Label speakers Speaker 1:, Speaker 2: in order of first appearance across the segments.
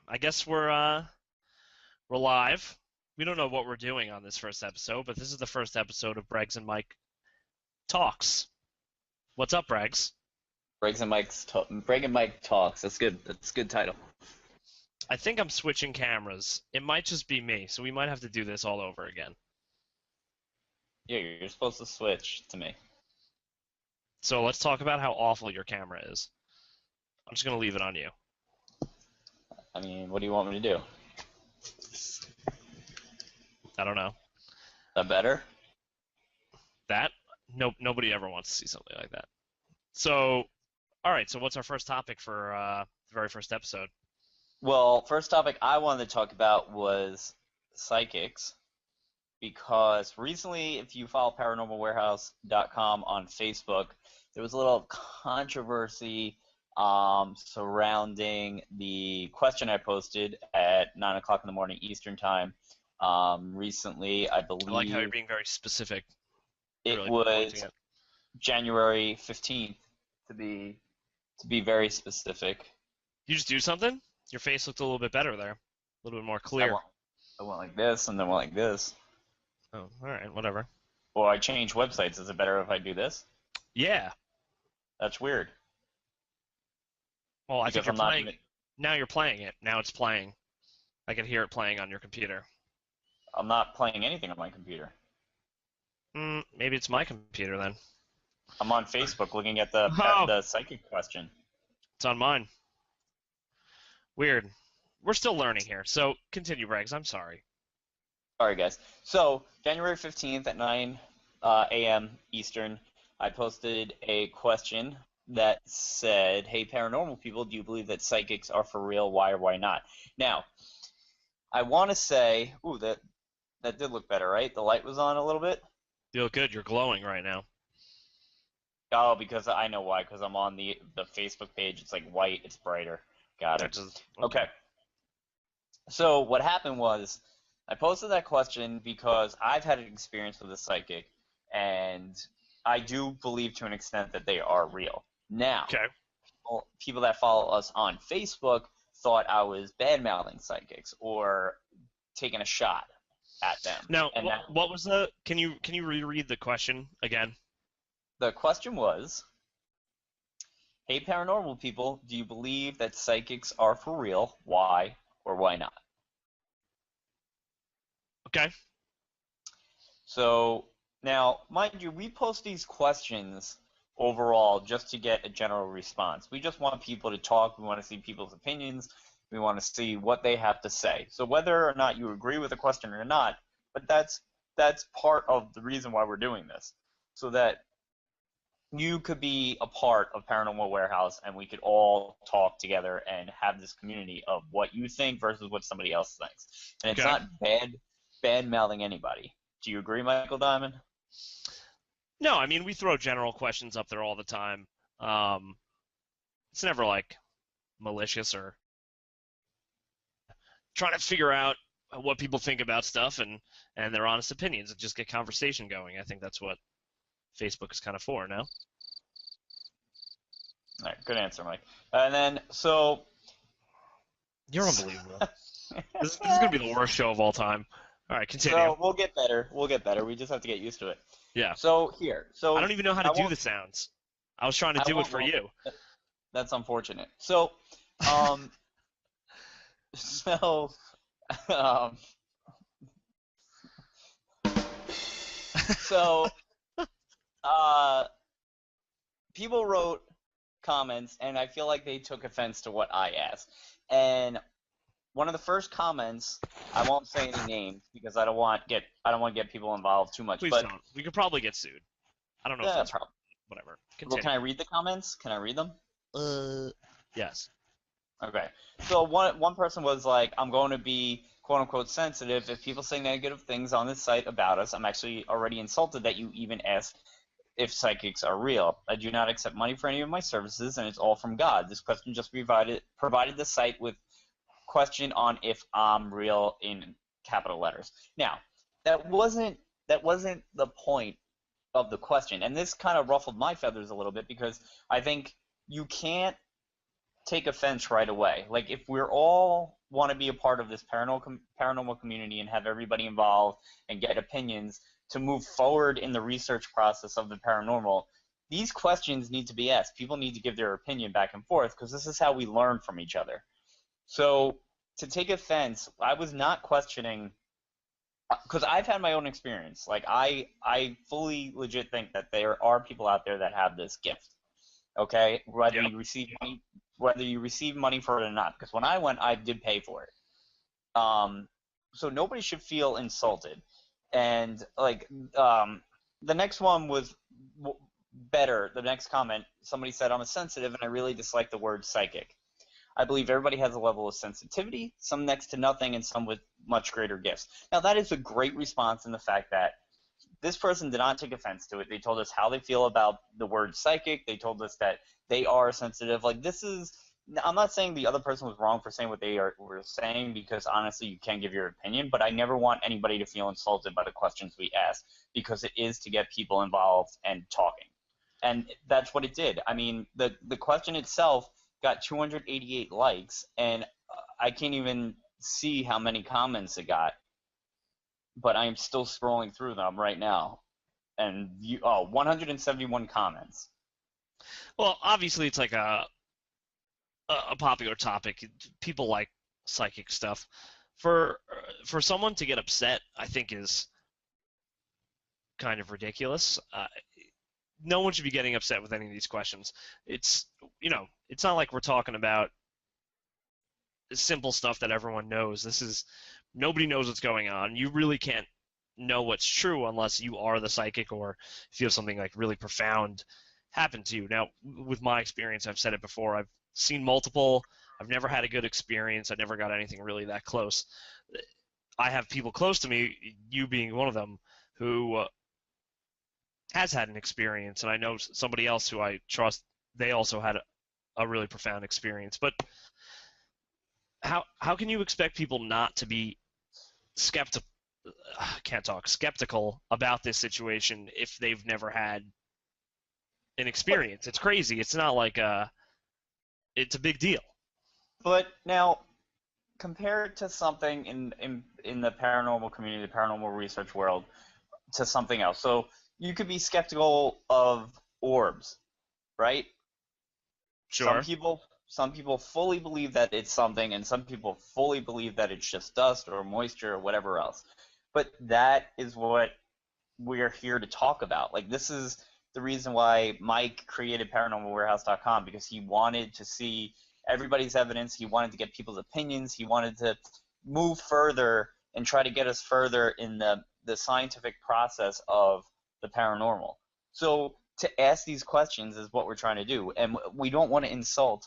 Speaker 1: I guess we're live. We don't know what we're doing on this first episode, but this is the first episode of Breggs and Mike Talks. What's up, Breggs?
Speaker 2: Breggs and Mike talks. That's good. That's a good title.
Speaker 1: I think I'm switching cameras. It might just be me, so we might have to do this all over again.
Speaker 2: Yeah, you're supposed to switch to me.
Speaker 1: So let's talk about how awful your camera is. I'm just gonna leave it on you.
Speaker 2: I mean, what do you want me to do?
Speaker 1: I don't know.
Speaker 2: Is that better?
Speaker 1: That? Nope. Nobody ever wants to see something like that. So, all right. So what's our first topic for the very first episode?
Speaker 2: Well, first topic I wanted to talk about was psychics, because recently, if you follow ParanormalWarehouse.com on Facebook, there was a little controversy surrounding the question I posted at 9 o'clock in the morning Eastern Time. Recently, I believe
Speaker 1: I like how you're being very specific.
Speaker 2: it
Speaker 1: Really
Speaker 2: was
Speaker 1: pointing it.
Speaker 2: January 15th, to be very specific.
Speaker 1: You just do something? Your face looked a little bit better there. A little bit more clear.
Speaker 2: I went like this and then went like this.
Speaker 1: Oh, all right. Whatever.
Speaker 2: Or I changed websites. Is it better if I do this?
Speaker 1: Yeah.
Speaker 2: That's weird.
Speaker 1: Well, I think
Speaker 2: Because
Speaker 1: you're
Speaker 2: I'm not
Speaker 1: playing.
Speaker 2: doing-
Speaker 1: Now you're playing it. Now it's playing. I can hear it playing on your computer.
Speaker 2: I'm not playing anything on my computer.
Speaker 1: Maybe it's my computer then.
Speaker 2: I'm on Facebook looking at the
Speaker 1: Oh.
Speaker 2: the psychic question.
Speaker 1: It's on mine. Weird. We're still learning here. So continue, Breggs. I'm sorry.
Speaker 2: Sorry, guys. So, January 15th at 9 a.m. Eastern, I posted a question that said, "Hey, paranormal people, do you believe that psychics are for real? Why or why not?" Now, I want to say, ooh, that did look better, right? The light was on a little bit.
Speaker 1: You look good. You're glowing right now.
Speaker 2: Oh, because I know why. Because I'm on the Facebook page. It's like white. It's brighter. Got it. Okay. So what happened was, I posted that question because I've had an experience with a psychic, and I do believe to an extent that they are real. Now,
Speaker 1: Okay.
Speaker 2: people that follow us on Facebook thought I was bad-mouthing psychics or taking a shot at them.
Speaker 1: Now,
Speaker 2: And
Speaker 1: what was the? Can you reread the question again?
Speaker 2: the question was, "Hey, paranormal people, do you believe that psychics are for real? Why or why not?"
Speaker 1: Okay.
Speaker 2: So, now, mind you, we post these questions overall just to get a general response. We just want people to talk. We want to see people's opinions. We want to see what they have to say. So whether or not you agree with the question or not, but that's part of the reason why we're doing this, so that you could be a part of Paranormal Warehouse and we could all talk together and have this community of what you think versus what somebody else thinks. And it's
Speaker 1: Okay.
Speaker 2: not bad-mouthing anybody. Do you agree, Michael Diamond?
Speaker 1: No, I mean we throw general questions up there all the time. It's never like malicious or trying to figure out what people think about stuff and their honest opinions and just get conversation going. I think that's what Facebook is kind of for now.
Speaker 2: All right, good answer, Mike. And then, so...
Speaker 1: You're unbelievable. This is going to be the worst show of all time. All right, continue.
Speaker 2: So we'll get better. We'll get better. We just have to get used to it.
Speaker 1: Yeah.
Speaker 2: So here. So
Speaker 1: I don't even know how to do the sounds. I was trying to do it for you.
Speaker 2: That's unfortunate. So, so, um, so, people wrote comments, and I feel like they took offense to what I asked. And one of the first comments, I won't say any names because I don't want to get people involved too much.
Speaker 1: Please
Speaker 2: but,
Speaker 1: don't. We could probably get sued. I don't know if that's
Speaker 2: probably.
Speaker 1: whatever.
Speaker 2: Well,
Speaker 1: Continue.
Speaker 2: can I read the comments? Can I read them?
Speaker 1: Yes.
Speaker 2: Okay. So one person was like, "I'm going to be quote unquote sensitive. If people say negative things on this site about us, I'm actually already insulted that you even asked if psychics are real. I do not accept money for any of my services, and it's all from God. This question just provided the site with question on if I'm real in capital letters." Now, that wasn't the point of the question, and this kind of ruffled my feathers a little bit because I think you can't take offense right away. Like, if we're all want to be a part of this paranormal community and have everybody involved and get opinions to move forward in the research process of the paranormal, these questions need to be asked. People need to give their opinion back and forth because this is how we learn from each other. So to take offense, I was not questioning, because I've had my own experience. Like, I fully legit think that there are people out there that have this gift. Okay, whether
Speaker 1: Yep.
Speaker 2: you receive money for it or not. Because when I went, I did pay for it. So nobody should feel insulted. And like, the next one was better. The next comment, somebody said, "I'm a sensitive, and I really dislike the word psychic. I believe everybody has a level of sensitivity, some next to nothing, and some with much greater gifts." Now, that is a great response in the fact that this person did not take offense to it. They told us how they feel about the word psychic. They told us that they are sensitive. Like, this is, I'm not saying the other person was wrong for saying what they were saying, because honestly, you can give your opinion, but I never want anybody to feel insulted by the questions we ask, because it is to get people involved and talking. And that's what it did. I mean, the question itself got 288 likes, and I can't even see how many comments it got, but I am still scrolling through them right now. And 171 comments.
Speaker 1: Well, obviously it's like a popular topic. People like psychic stuff. For someone to get upset, I think is kind of ridiculous. No one should be getting upset with any of these questions. It's it's not like we're talking about simple stuff that everyone knows. Nobody knows what's going on. You really can't know what's true unless you are the psychic or feel something like really profound happen to you. Now, with my experience, I've said it before, I've seen multiple. I've never had a good experience. I never got anything really that close. I have people close to me, you being one of them, who has had an experience, and I know somebody else who I trust, they also had a really profound experience. But how can you expect people not to be skeptical about this situation if they've never had an experience? It's crazy. It's not like it's a big deal.
Speaker 2: But now, compare it to something in the paranormal community, the paranormal research world, to something else. So you could be skeptical of orbs, right?
Speaker 1: Sure.
Speaker 2: Some people fully believe that it's something, and some people fully believe that it's just dust or moisture or whatever else. But that is what we're here to talk about. Like, this is the reason why Mike created ParanormalWarehouse.com, because he wanted to see everybody's evidence. He wanted to get people's opinions. He wanted to move further and try to get us further in the scientific process of the paranormal. So to ask these questions is what we're trying to do, and we don't want to insult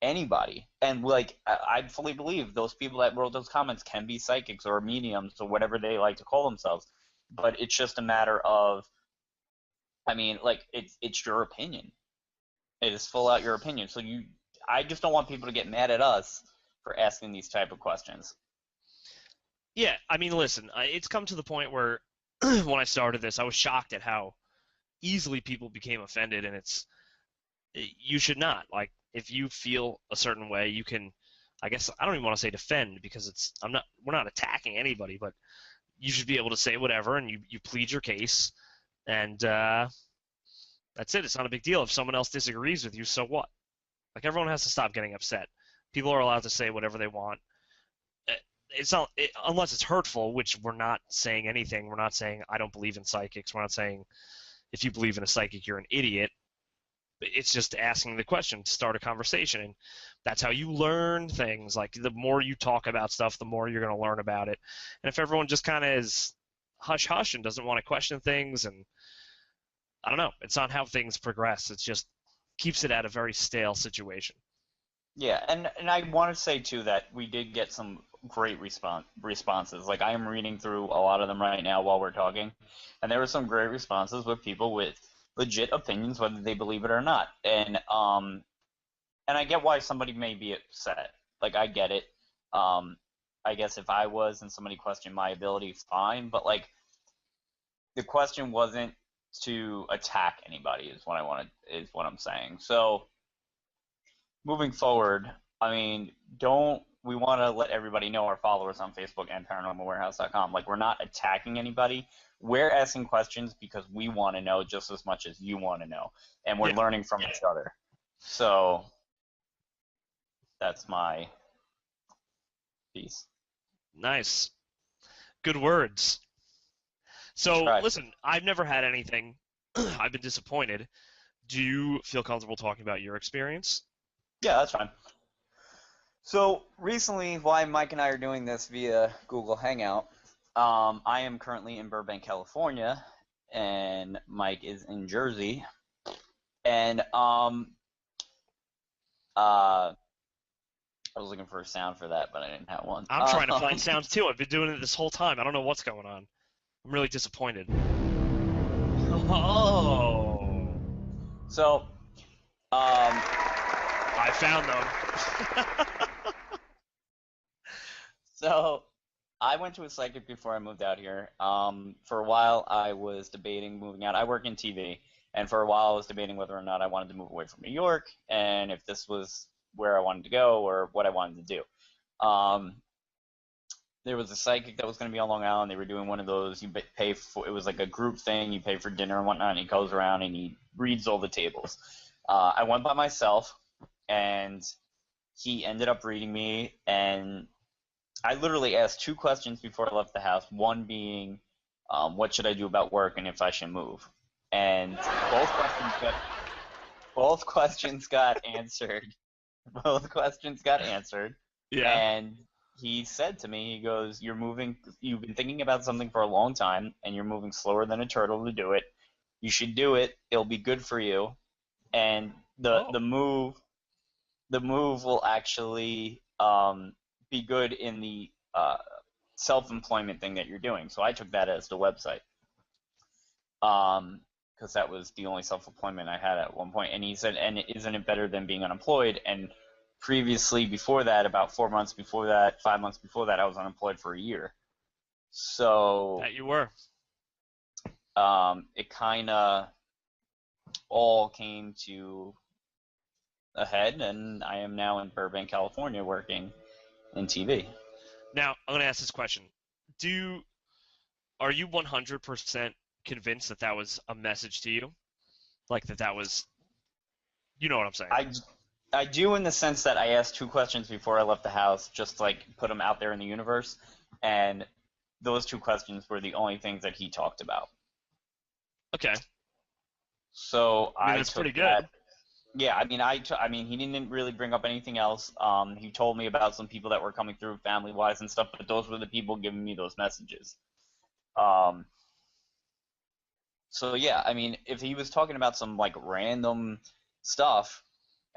Speaker 2: anybody. And like, I fully believe those people that wrote those comments can be psychics or mediums or whatever they like to call themselves, but it's just a matter of, I mean, like, it's your opinion. It is full out your opinion. So I just don't want people to get mad at us for asking these type of questions.
Speaker 1: Yeah, I mean, listen, it's come to the point where when I started this, I was shocked at how easily people became offended, and you should not. Like, if you feel a certain way, you can, I guess, I don't even want to say defend, because we're not attacking anybody, but you should be able to say whatever, and you plead your case, and that's it. It's not a big deal. If someone else disagrees with you, so what? Like, everyone has to stop getting upset. People are allowed to say whatever they want. It's not, unless it's hurtful, which we're not saying anything. We're not saying I don't believe in psychics. We're not saying if you believe in a psychic, you're an idiot. It's just asking the question to start a conversation, and that's how you learn things. Like, the more you talk about stuff, the more you're going to learn about it. And if everyone just kind of is hush-hush and doesn't want to question things, and I don't know, it's not how things progress. It just keeps it at a very stale situation.
Speaker 2: Yeah, and I want to say too that we did get some great responses. Like, I am reading through a lot of them right now while we're talking, and there were some great responses with people with legit opinions, whether they believe it or not. And I get why somebody may be upset. Like, I get it. I guess if I was and somebody questioned my ability, fine. But like, the question wasn't to attack anybody. Is what I'm saying. So moving forward, I mean, we want to let everybody know, our followers on Facebook and ParanormalWarehouse.com, like, we're not attacking anybody. We're asking questions because we want to know just as much as you want to know, and we're
Speaker 1: Yeah.
Speaker 2: learning from each other. So that's my piece.
Speaker 1: Nice. Good words. So,
Speaker 2: Try.
Speaker 1: listen, I've never had anything. I've been disappointed. Do you feel comfortable talking about your experience?
Speaker 2: Yeah, that's fine. So recently, why Mike and I are doing this via Google Hangout, I am currently in Burbank, California, and Mike is in Jersey. And I was looking for a sound for that, but I didn't have one.
Speaker 1: I'm trying to find sounds too. I've been doing it this whole time. I don't know what's going on. I'm really disappointed. Oh.
Speaker 2: So,
Speaker 1: I found them.
Speaker 2: so I went to a psychic before I moved out here. For a while, I was debating moving out. I work in TV, and for a while, I was debating whether or not I wanted to move away from New York, and if this was where I wanted to go or what I wanted to do. There was a psychic that was going to be on Long Island. They were doing one of those. You pay for, it was like a group thing. You pay for dinner and whatnot. And he goes around and he reads all the tables. I went by myself, and he ended up reading me. And I literally asked 2 questions before I left the house. One being, what should I do about work and if I should move. And both questions got answered. Both questions got answered.
Speaker 1: Yeah.
Speaker 2: And he said to me, he goes, you've been thinking about something for a long time, and you're moving slower than a turtle to do it. You should do it. It'll be good for you. And the move will actually be good in the self-employment thing that you're doing. So I took that as the website. Because that was the only self-employment I had at one point. And he said, and isn't it better than being unemployed? And previously, before that, about 4 months before that, 5 months before that, I was unemployed for a year. So
Speaker 1: That you were.
Speaker 2: it kind of all came to a head, and I am now in Burbank, California, working in TV.
Speaker 1: Now, I'm going to ask this question. Are you 100% convinced that that was a message to you? Like that was, you know what I'm saying?
Speaker 2: I do, in the sense that I asked 2 questions before I left the house, just like put them out there in the universe, and those 2 questions were the only things that he talked about.
Speaker 1: Okay.
Speaker 2: So
Speaker 1: I mean,
Speaker 2: I
Speaker 1: that's
Speaker 2: took
Speaker 1: pretty good.
Speaker 2: that. Yeah, I mean, he didn't really bring up anything else. He told me about some people that were coming through family-wise and stuff, but those were the people giving me those messages. So yeah, I mean, if he was talking about some like random stuff,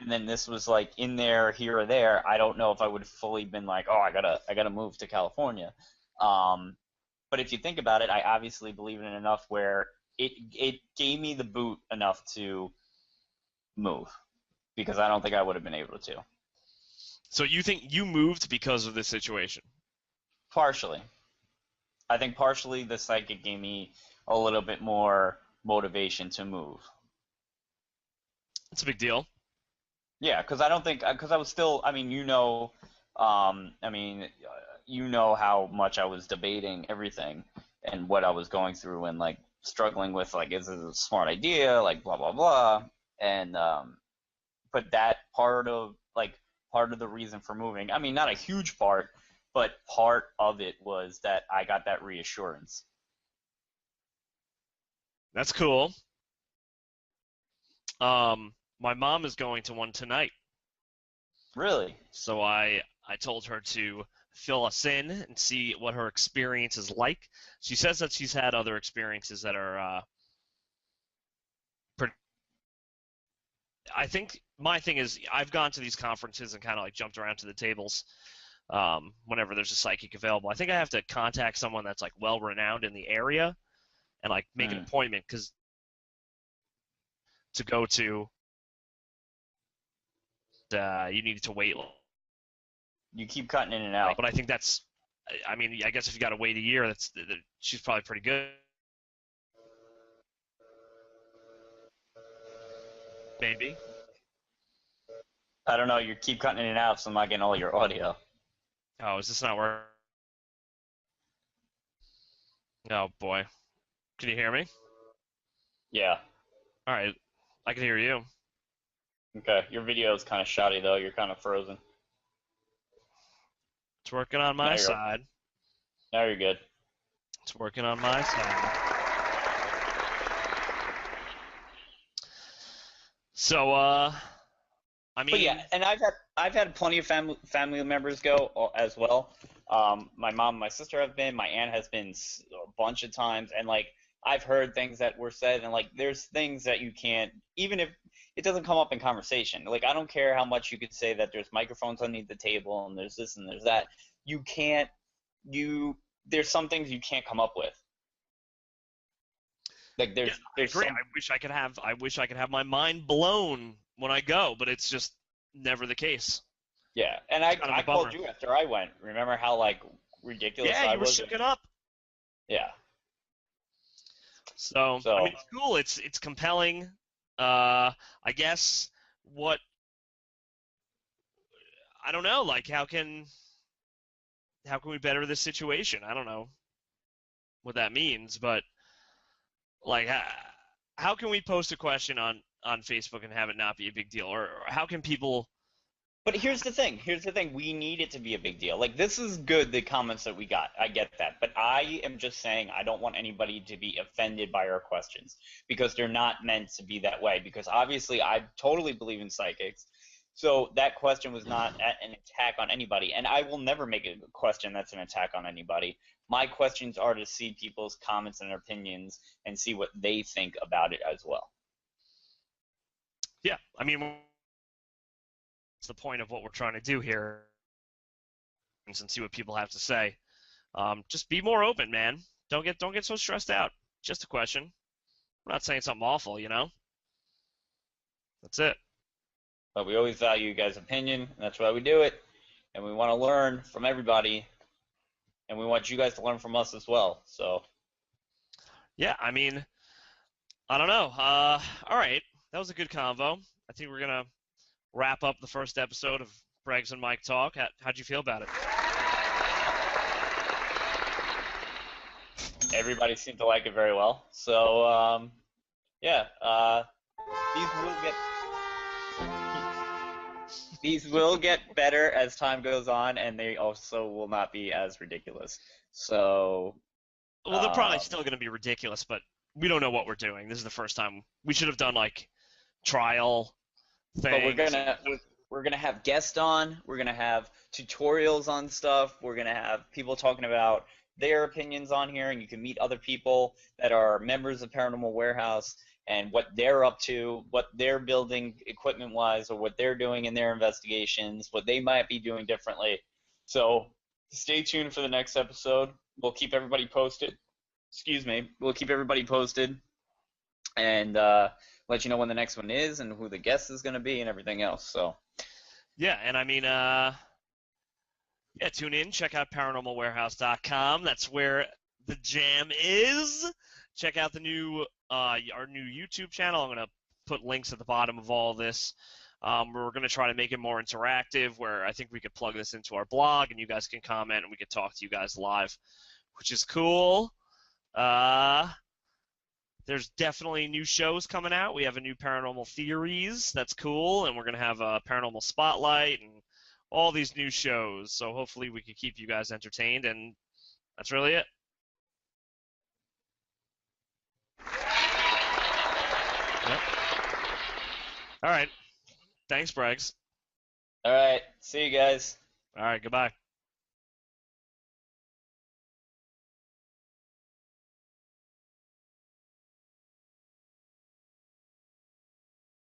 Speaker 2: and then this was like in there, here or there, I don't know if I would have fully been like, oh, I gotta move to California. But if you think about it, I obviously believe in it enough where it gave me the boot enough to move, because I don't think I would have been able to.
Speaker 1: So you think you moved because of this situation?
Speaker 2: Partially. I think partially the psychic gave me a little bit more motivation to move.
Speaker 1: It's a big deal.
Speaker 2: Yeah, because I was still, I mean, you know how much I was debating everything and what I was going through and like struggling with, like, is this a smart idea, like blah blah blah, and but that part of the reason for moving, I mean, not a huge part, but part of it was that I got that reassurance.
Speaker 1: That's cool. My mom is going to one tonight.
Speaker 2: Really?
Speaker 1: So I told her to fill us in and see what her experience is like. She says that she's had other experiences that are I think my thing is I've gone to these conferences and kind of like jumped around to the tables whenever there's a psychic available. I think I have to contact someone that's like well renowned in the area and like make an appointment, because to go to you need to wait.
Speaker 2: You keep cutting in and out.
Speaker 1: But I think that's, I mean, I guess if you got to wait a year, she's probably pretty good. Maybe.
Speaker 2: I don't know. You keep cutting in and out, so I'm not getting all your audio.
Speaker 1: Oh, is this not working? Oh boy. Can you hear me?
Speaker 2: Yeah.
Speaker 1: All right. I can hear you.
Speaker 2: Okay. Your video is kind of shoddy though. You're kind of frozen.
Speaker 1: It's working on
Speaker 2: Now
Speaker 1: my
Speaker 2: you're
Speaker 1: side.
Speaker 2: now you're good.
Speaker 1: It's working on my side. So, I
Speaker 2: But
Speaker 1: mean,
Speaker 2: yeah, and I've had plenty of family members go as well. My mom, and my sister have been. My aunt has been a bunch of times, and like I've heard things that were said, and like there's things that you can't, even if it doesn't come up in conversation. Like I don't care how much you could say that there's microphones underneath the table, and there's this and there's that. You can't. You There's some things you can't come up with. Like
Speaker 1: yeah, I
Speaker 2: there's
Speaker 1: agree.
Speaker 2: some.
Speaker 1: I wish I could have my mind blown when I go, but it's just never the case.
Speaker 2: Yeah, and
Speaker 1: It's
Speaker 2: I
Speaker 1: kind of
Speaker 2: I
Speaker 1: a bummer.
Speaker 2: called you after I went. Remember how like ridiculous
Speaker 1: Yeah,
Speaker 2: I
Speaker 1: you were
Speaker 2: was?
Speaker 1: shooken up.
Speaker 2: Yeah.
Speaker 1: So, I
Speaker 2: So
Speaker 1: mean, it's cool. It's compelling. I guess what I don't know. Like, how can we better this situation? I don't know what that means, but like, how can we post a question on Facebook and have it not be a big deal, or how can people?
Speaker 2: But here's the thing. Here's the thing. We need it to be a big deal. Like this is good, the comments that we got. I get that. But I am just saying I don't want anybody to be offended by our questions because they're not meant to be that way. Because obviously I totally believe in psychics. So that question was not an attack on anybody. And I will never make a question that's an attack on anybody. My questions are to see people's comments and opinions and see what they think about it as well.
Speaker 1: Yeah, I mean, what's the point of what we're trying to do here? And see what people have to say. Just be more open, man. Don't get so stressed out. Just a question. I'm not saying something awful, you know. That's it.
Speaker 2: But we always value you guys' opinion, and that's why we do it. And we want to learn from everybody, and we want you guys to learn from us as well. So,
Speaker 1: Yeah, I mean, I don't know. All right, that was a good convo. I think we're gonna wrap up the first episode of Breggs and Mike Talk. How'd you feel about it?
Speaker 2: everybody seemed to like it very well. So, yeah, these will get these will get better as time goes on, and they also will not be as ridiculous. So,
Speaker 1: Well, they're probably
Speaker 2: um,
Speaker 1: still gonna be ridiculous, but we don't know what we're doing. This is the first time. We should have done like trial
Speaker 2: but we're
Speaker 1: things.
Speaker 2: gonna we're gonna have guests on. We're gonna have tutorials on stuff. We're gonna have people talking about their opinions on here, and you can meet other people that are members of Paranormal Warehouse and what they're up to, what they're building equipment wise, or what they're doing in their investigations, what they might be doing differently. So stay tuned for the next episode. We'll keep everybody posted. Excuse me. We'll keep everybody posted and let you know when the next one is and who the guest is going to be and everything else. So
Speaker 1: Yeah, and I mean, yeah, tune in. Check out ParanormalWarehouse.com. That's where the jam is. Check out the new our new YouTube channel. I'm gonna put links at the bottom of all this. We're gonna try to make it more interactive, where I think we could plug this into our blog, and you guys can comment, and we could talk to you guys live, which is cool. There's definitely new shows coming out. We have a new Paranormal Theories. That's cool, and we're gonna have a Paranormal Spotlight and all these new shows. So hopefully we can keep you guys entertained, and that's really it. Yep. All right. Thanks, Breggs.
Speaker 2: all right, see you guys.
Speaker 1: All right. Goodbye.